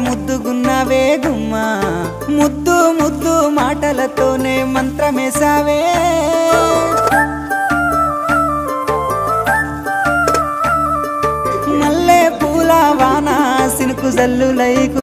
ముద్దుగున్నావే గుమ్మా ముద్దు ముద్దు మాటలతోనే మంత్రమేసావే మల్లె పూల వాన సినుకు జల్లులై